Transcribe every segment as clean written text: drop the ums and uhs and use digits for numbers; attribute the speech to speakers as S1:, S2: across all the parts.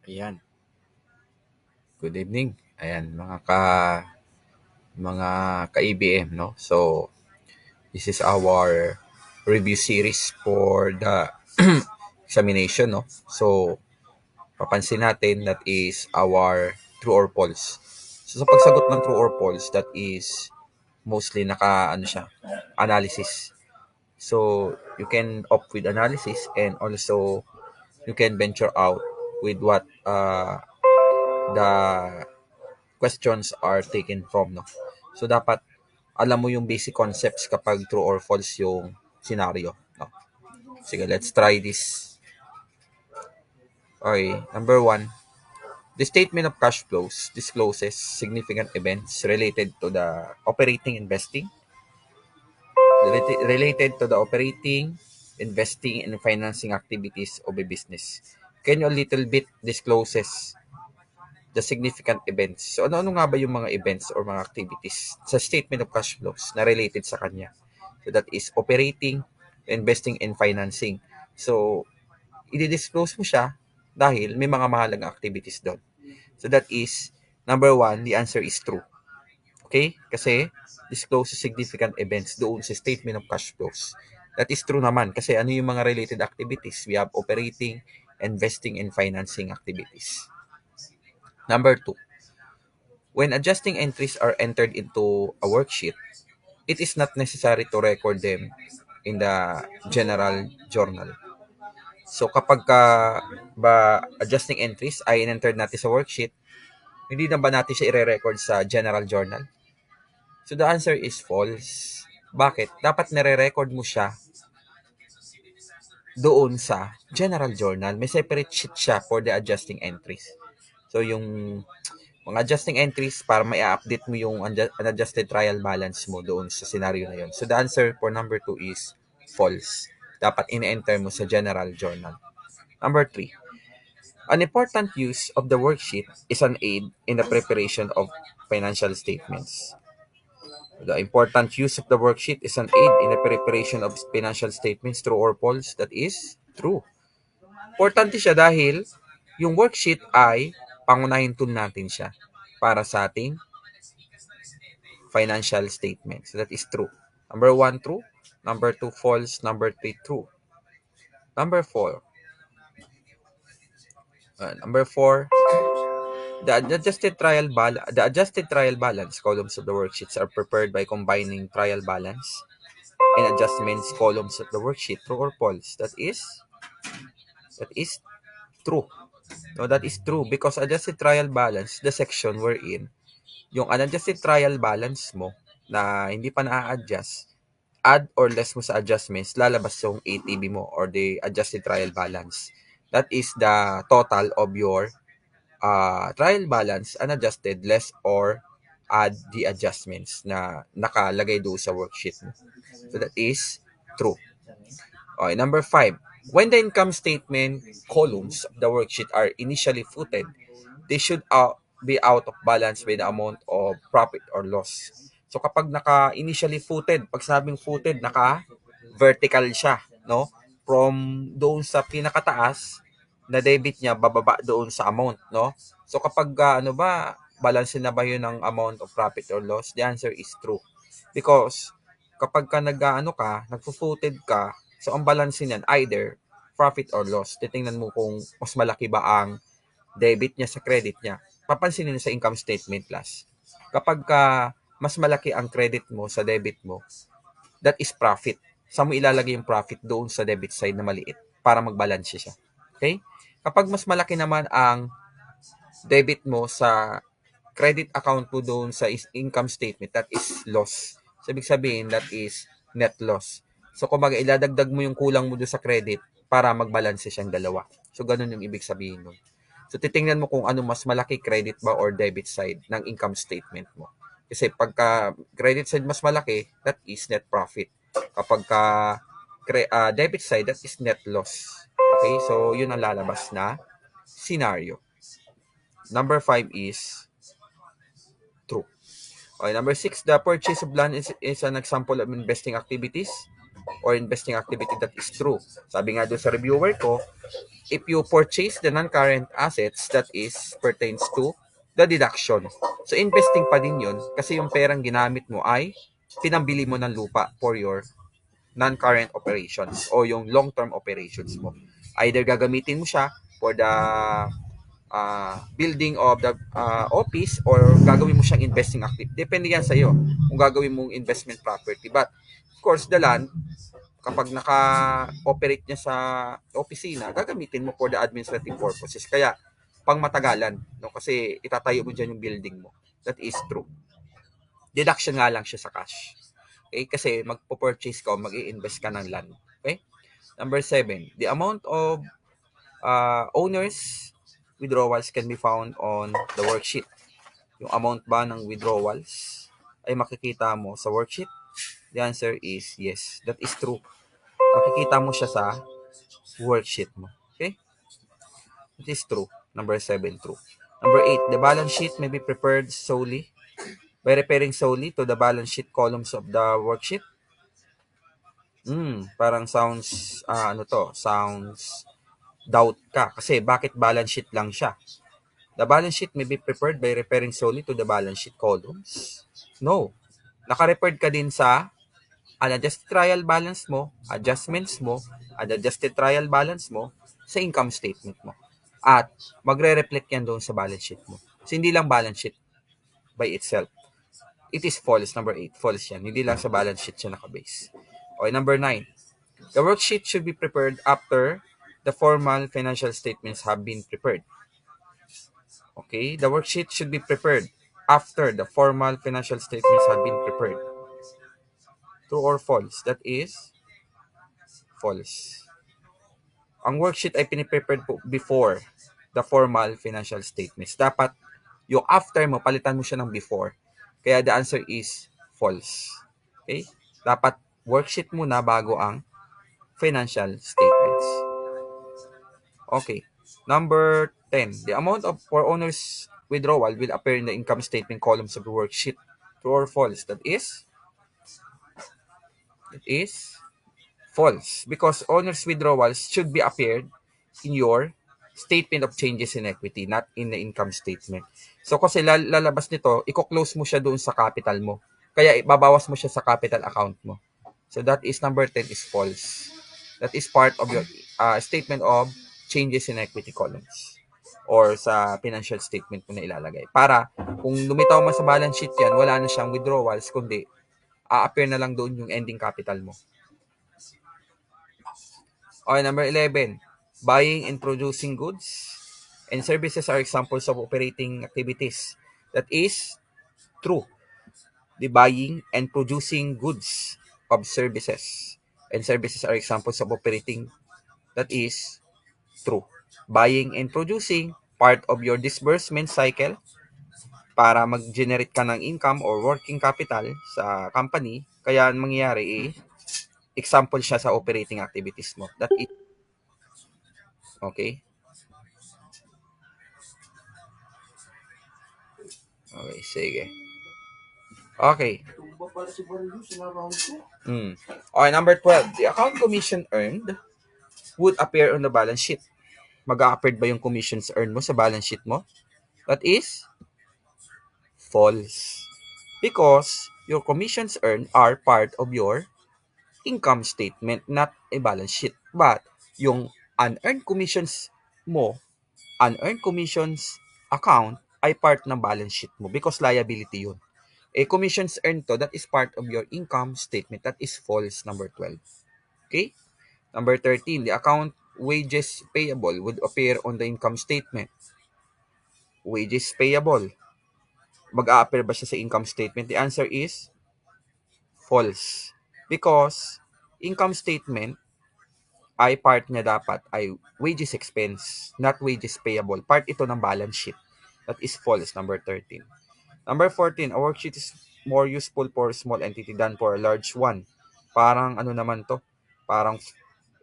S1: Ayan, good evening. Ayan, mga ka-EBM, no? So, this is our review series for the examination, no? So, papansin natin that is our true or false. So, sa pagsagot ng true or false, that is mostly ano siya, analysis. So, you can opt with analysis and also you can venture out with what the questions are taken from, no? So dapat alam mo yung basic concepts kapag true or false yung scenario, no? Sige, let's try this. Okay, number one, the statement of cash flows discloses significant events related to the operating investing, related to the operating, investing, and financing activities of a business. Can you a little bit discloses the significant events? So ano-ano nga ba yung mga events or mga activities sa statement of cash flows na related sa kanya? So that is operating, investing, and financing. So i-disclose mo siya dahil may mga mahalagang activities doon. So that is, number one, the answer is true. Okay? Kasi disclose significant events doon sa statement of cash flows. That is true naman kasi ano yung mga related activities? We have operating, investing, and financing activities. Number two, when adjusting entries are entered into a worksheet, it is not necessary to record them in the general journal. So kapag ba adjusting entries ay in-enter natin sa worksheet, hindi na ba natin siya i-record sa general journal? So the answer is false. Bakit? Dapat nire-record mo siya doon sa general journal. May separate sheet siya for the adjusting entries. So yung mga adjusting entries para mai-update mo yung unadjusted trial balance mo doon sa scenario na yun. So the answer for number 2 is false. Dapat in-enter mo sa general journal. Number 3, an important use of the worksheet is an aid in the preparation of financial statements. The important use of the worksheet is an aid in the preparation of financial statements. True or false? That is true. Importante siya dahil yung worksheet ay pangunahin tool natin siya para sa ating financial statements. So that is true. Number 1, true. Number 2, false. Number 3, true. Number 4. Number 4, the adjusted trial balance columns of the worksheets are prepared by combining trial balance and adjustments columns of the worksheet. True or false? That is true. No, that is true because adjusted trial balance, the section we're in, yung unadjusted trial balance mo na hindi pa na-adjust, add or less mo sa adjustments, lalabas yung ATB mo or the adjusted trial balance. That is the total of your trial balance, unadjusted, less or add the adjustments na nakalagay doon sa worksheet mo. So that is true. Okay, number 5. When the income statement columns of the worksheet are initially footed, they should be out of balance with the amount of profit or loss. So kapag naka-initially footed, pag sabing footed, naka-vertical siya, no? From doon sa pinakataas, na debit niya bababa doon sa amount, no? So kapag balance na ba yun ng amount of profit or loss? The answer is true. Because kapag ka nagfo-footed ka, so ang balance niyan either profit or loss. Titingnan mo kung mas malaki ba ang debit niya sa credit niya. Papansinin sa income statement last. Kapag mas malaki ang credit mo sa debit mo, that is profit. Saan mo ilalagay yung profit? Doon sa debit side na maliit para magbalance siya. Okay? Kapag mas malaki naman ang debit mo sa credit account mo doon sa income statement, that is loss. So, ibig sabihin, that is net loss. So, kumbaga, iladagdag mo yung kulang mo doon sa credit para magbalance siyang dalawa. So, ganun yung ibig sabihin nun. So, titingnan mo kung ano mas malaki, credit ba or debit side ng income statement mo. Kasi pagka credit side mas malaki, that is net profit. Kapag debit side, that is net loss. Okay? So, yun ang lalabas na scenario. Number 5 is true. Okay, number 6, the purchase of land is an example of investing activities. or investing activity that is true. Sabi nga doon sa reviewer ko, if you purchase the non-current assets, that is pertains to the deduction. So investing pa din yun kasi yung perang ginamit mo ay pinambili mo ng lupa for your non-current operations o yung long-term operations mo. Either gagamitin mo siya for the building of the office or gagawin mo siyang investing activity. Depende yan sa iyo kung gagawin mong investment property. But of course, the land, kapag naka-operate niya sa opisina, gagamitin mo for the administrative purposes. Kaya, pang matagalan, no? Kasi itatayo mo dyan yung building mo. That is true. Deduction nga lang siya sa cash. Okay? Kasi magpo-purchase ka o mag-i-invest ka ng land. Okay? Number 7, the amount of owners withdrawals can be found on the worksheet. Yung amount ba ng withdrawals ay makikita mo sa worksheet? The answer is yes. That is true. Makikita mo siya sa worksheet mo. Okay? That is true. Number 7, true. Number 8, the balance sheet may be prepared solely by referring solely to the balance sheet columns of the worksheet. Parang sounds, sounds doubt ka. Kasi bakit balance sheet lang siya? The balance sheet may be prepared by referring solely to the balance sheet columns. No. Naka-referred ka din sa unadjusted trial balance mo, adjustments mo, unadjusted trial balance mo sa income statement mo. At magre-reflect yan doon sa balance sheet mo. So, hindi lang balance sheet by itself. It is false. Number 8, false yan. Hindi lang sa balance sheet siya nakabase. Okay, number 9. The worksheet should be prepared after the formal financial statements have been prepared. Okay, the worksheet should be prepared after the formal financial statements have been prepared. True or false? That is false. Ang worksheet ay piniprepared po before the formal financial statements. Dapat yung after mo, palitan mo siya ng before. Kaya the answer is false. Okay? Dapat worksheet muna bago ang financial statements. Okay. Number 10. The amount of for owner's withdrawal will appear in the income statement columns of the worksheet. True or false? That is false. Because owner's withdrawals should be appeared in your statement of changes in equity, not in the income statement. So kasi lalabas nito, i-close mo siya doon sa capital mo. Kaya ibabawas mo siya sa capital account mo. So that is number 10 is false. That is part of your statement of changes in equity columns or sa financial statement mo na ilalagay. Para kung lumitaw man sa balance sheet yan, wala na siyang withdrawals, kundi a-appear na lang doon yung ending capital mo. Okay, number 11. Buying and producing goods and services are examples of operating activities. That is true. The buying and producing goods of services and services are examples of operating. That is true. Buying and producing, part of your disbursement cycle para mag-generate ka ng income or working capital sa company. Kaya ang mangyayari example siya sa operating activities mo. That is okay. Okay, sige. Okay. Okay, number 12. The account commission earned would appear on the balance sheet. Mag-a-appear ba yung commissions earned mo sa balance sheet mo? That is false. Because your commissions earned are part of your income statement, not a balance sheet. But yung unearned commissions mo, unearned commissions account ay part ng balance sheet mo because liability yun. Commissions earned to, that is part of your income statement. That is false, number 12. Okay? Number 13, the account wages payable would appear on the income statement. Wages payable. Mag-a-appear ba siya sa income statement? The answer is false. Because income statement ay part niya dapat ay wages expense, not wages payable. Part ito ng balance sheet. That is false, number 13. Number 14, a worksheet is more useful for a small entity than for a large one. Parang ano naman to? Parang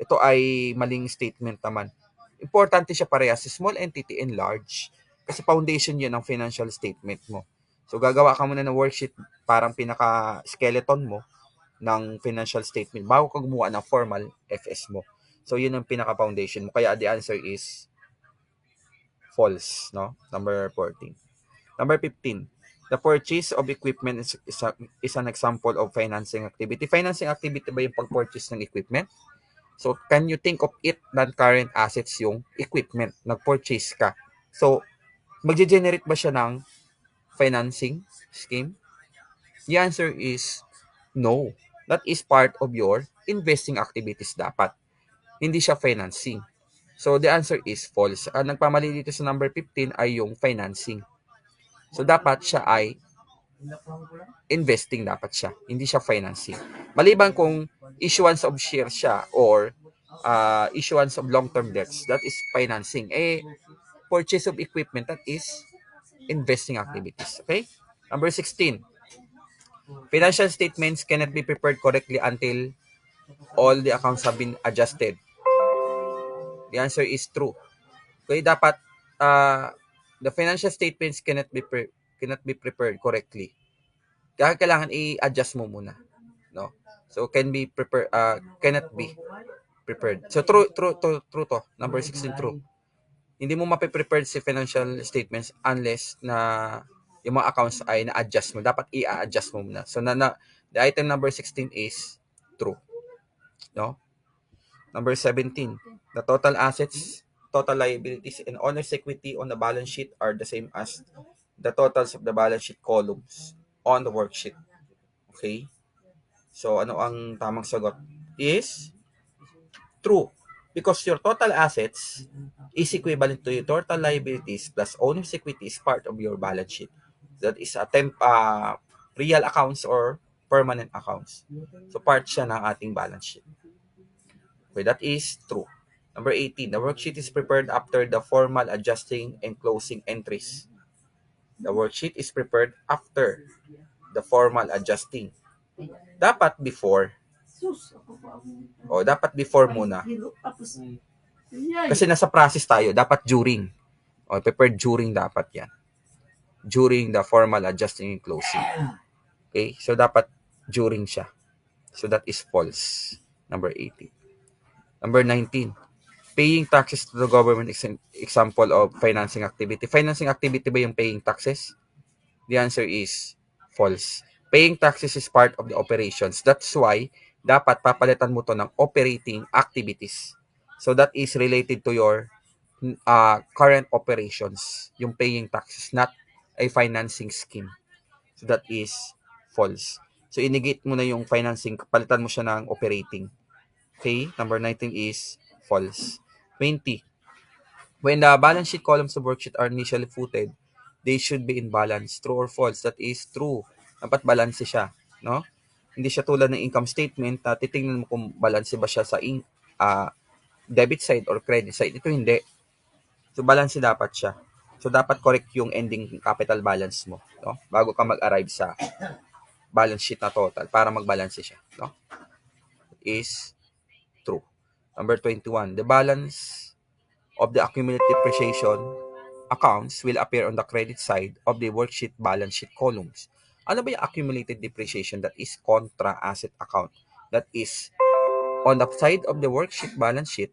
S1: ito ay maling statement naman. Importante siya parehas sa small entity and large. Kasi foundation yun ng financial statement mo. So gagawa ka muna ng worksheet parang pinaka-skeleton mo ng financial statement bago ka gumawa ng formal FS mo. So, yun ang pinaka-foundation mo. Kaya the answer is false, no? Number 14. Number 15. The purchase of equipment is an example of financing activity. Financing activity ba yung pag-purchase ng equipment? So, can you think of it non-current assets yung equipment? Nag-purchase ka. So, magge-generate ba siya ng financing scheme? The answer is no. That is part of your investing activities dapat. Hindi siya financing. So, the answer is false. Ang nagpamali dito sa number 15 ay yung financing. So, dapat siya ay investing dapat siya. Hindi siya financing. Maliban kung issuance of shares siya or issuance of long-term debts, that is financing. Purchase of equipment, that is investing activities. Okay? Number 16. Financial statements cannot be prepared correctly until all the accounts have been adjusted. The answer is true. Okay, dapat the financial statements cannot be prepared correctly. Kaya kailangan i-adjust mo muna, no? So cannot be prepared. So true to. Number 16 true. Hindi mo mape-prepared si financial statements unless na yung mga accounts ay na-adjust mo. Dapat i-adjust mo muna. So the item number 16 is true, no? Number 17. The total assets, total liabilities, and owner's equity on the balance sheet are the same as the totals of the balance sheet columns on the worksheet. Okay? So, ano ang tamang sagot? Is true. Because your total assets is equivalent to your total liabilities plus owner's equity is part of your balance sheet. That is real accounts or permanent accounts. So, part siya ng ating balance sheet. Okay, that is true. Number 18, the worksheet is prepared after the formal adjusting and closing entries. The worksheet is prepared after the formal adjusting. Dapat before. Dapat before muna. Kasi nasa process tayo, dapat during. Prepared during dapat yan. During the formal adjusting and closing. Okay, so dapat during siya. So that is false. Number 18. Number 19. Paying taxes to the government is an example of financing activity. Financing activity ba yung paying taxes? The answer is false. Paying taxes is part of the operations. That's why, dapat papalitan mo to ng operating activities. So that is related to your current operations. Yung paying taxes, not a financing scheme. So that is false. So inegate mo na yung financing, palitan mo siya ng operating. Okay, number 19 is false. 20. When the balance sheet columns of worksheet are initially footed, they should be in balance. True or false? That is true. Dapat balance siya, no? Hindi siya tulad ng income statement na titingnan mo kung balance ba siya sa debit side or credit side. Ito hindi. So balance dapat siya. So dapat correct yung ending capital balance mo, no? Bago ka mag-arrive sa balance sheet na total para mag-balance siya, no? Is true. Number 21, the balance of the accumulated depreciation accounts will appear on the credit side of the worksheet balance sheet columns. Ano ba yung accumulated depreciation? That is contra asset account. That is on the side of the worksheet balance sheet,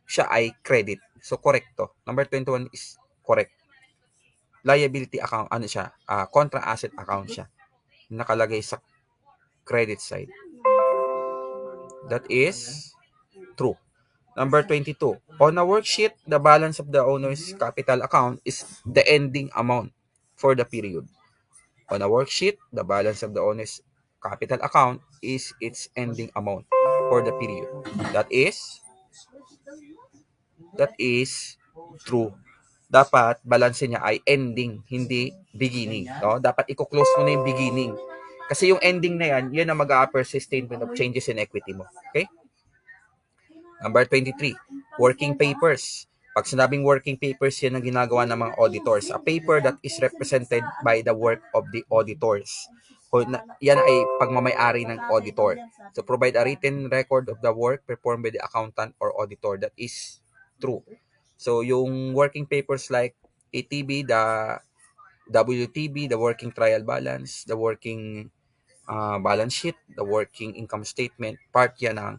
S1: siya ay credit. So correct to. Number 21 is correct. Liability account, ano siya? Contra asset account siya. Nakalagay sa credit side. That is true. Number 22. On a worksheet, the balance of the owner's capital account is the ending amount for the period. On a worksheet, the balance of the owner's capital account is its ending amount for the period. That is true. Dapat balance niya ay ending, hindi beginning. No? Dapat i-close mo na yung beginning. Kasi yung ending na yan ang mag-a-appear sa statement of changes in equity mo. Okay? Number 23, working papers. Pag sinabing working papers, yan ang ginagawa ng mga auditors. A paper that is represented by the work of the auditors. Yan ay pagmamayari ng auditor. So, provide a written record of the work performed by the accountant or auditor. That is true. So, yung working papers like ATB, the WTB, the working trial balance, the working balance sheet, the working income statement, part yan ng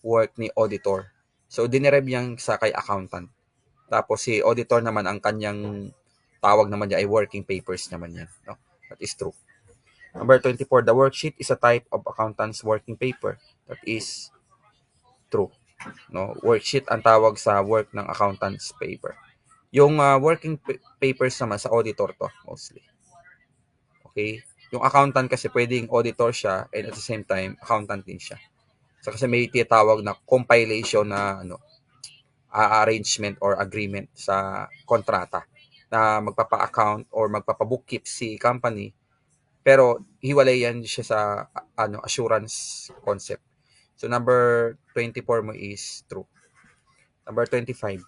S1: work ni auditor. So, dinirev yan sa kay accountant. Tapos si auditor naman, ang kanyang tawag naman niya ay working papers naman yan. No? That is true. Number 24, the worksheet is a type of accountant's working paper. That is true. No? Worksheet ang tawag sa work ng accountant's paper. Yung working papers naman sa auditor to, mostly. Okay? Yung accountant kasi pwedeng auditor siya and at the same time, accountant din siya. So kasi may tinatawag na compilation na arrangement or agreement sa kontrata na magpapa-account or magpapa-bookkeep si company, pero hiwalay yan siya sa assurance concept. So number 24 mo is true. Number 25,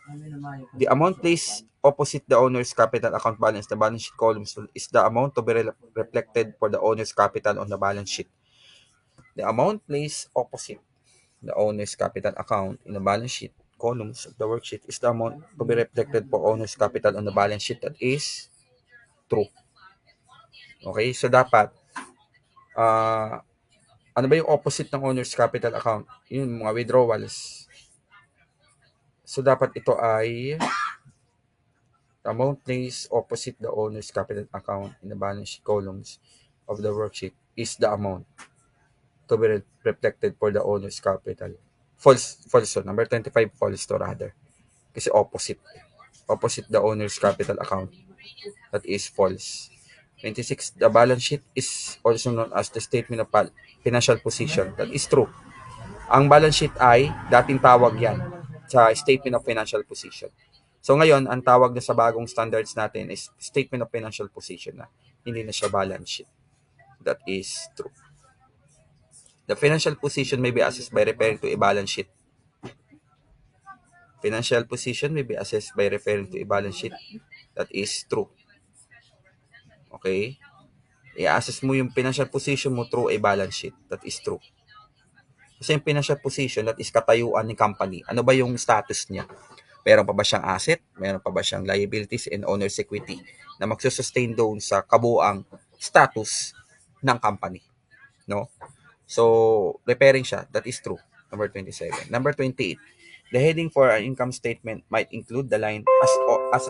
S1: the amount placed opposite the owner's capital account balance, the balance sheet columns, is the amount to be reflected for the owner's capital on the balance sheet. The amount placed opposite the owner's capital account in the balance sheet columns of the worksheet is the amount to be reflected for owner's capital on the balance sheet. That is true. Okay, so dapat ano ba yung opposite ng owner's capital account? Yung mga withdrawals. So dapat ito ay the amount placed opposite the owner's capital account in the balance sheet columns of the worksheet is the amount to be reflected for the owner's capital. False to. Number 25, false to rather. Kasi opposite. Opposite the owner's capital account. That is false. 26, the balance sheet is also known as the statement of financial position. That is true. Ang balance sheet ay, dating tawag yan sa statement of financial position. So ngayon, ang tawag na sa bagong standards natin is statement of financial position na. Hindi na siya balance sheet. That is true. The financial position may be assessed by referring to a balance sheet. Financial position may be assessed by referring to a balance sheet. That is true. Okay? I-assess mo yung financial position mo through a balance sheet. That is true. Kasi yung financial position, that is katayuan ng company. Ano ba yung status niya? Meron pa ba siyang asset? Meron pa ba siyang liabilities and owner's equity na magsusustain doon sa kabuang status ng company? No? So, repairing siya. That is true. Number 27. Number 28. The heading for an income statement might include the line as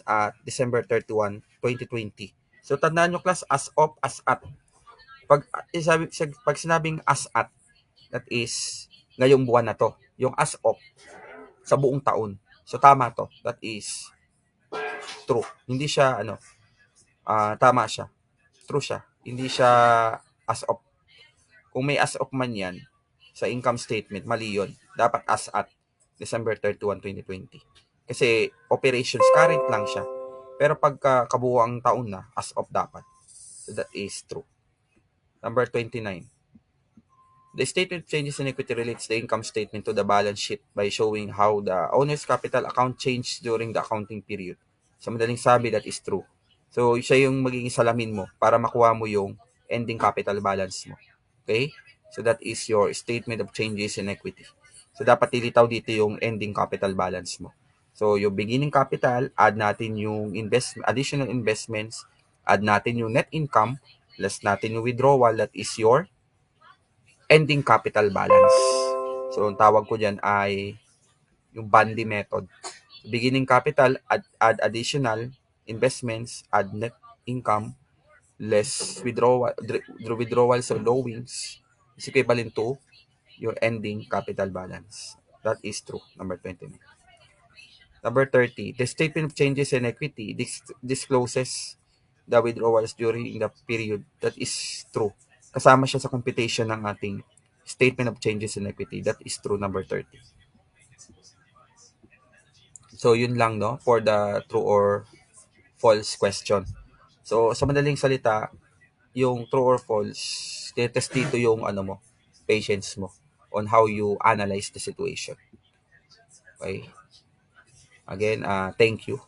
S1: at December 31, 2020. So, tandaan nyo class, as of, as at. Pag sinabing as at, that is ngayong buwan na to. Yung as of, sa buong taon. So, tama to. That is true. Hindi siya, tama siya. True siya. Hindi siya as of. Kung may as of man yan, sa income statement, mali yun. Dapat as at December 31, 2020. Kasi operations current lang siya. Pero pagka kabuuang taon na, as of dapat. So that is true. Number 29. The statement of changes in equity relates the income statement to the balance sheet by showing how the owner's capital account changed during the accounting period. Sa madaling sabi, that is true. So, siya yung magiging salamin mo para makuha mo yung ending capital balance mo. Okay? So, that is your statement of changes in equity. So, dapat ilitaw dito yung ending capital balance mo. So, yung beginning capital, add natin yung additional investments, add natin yung net income, less natin yung withdrawal, that is your ending capital balance. So, ang tawag ko dyan ay yung Bundy method. Beginning capital, add additional investments, add net income, less withdrawals or lowings is equivalent to your ending capital balance. That is true. Number 29. Number 30, the statement of changes in equity discloses the withdrawals during the period. That is true. Kasama siya sa computation ng ating statement of changes in equity. That is true. Number 30. So, yun lang, no, for the true or false question. So, sa madaling salita, yung true or false, test dito yung patience mo on how you analyze the situation. Okay? Again, thank you.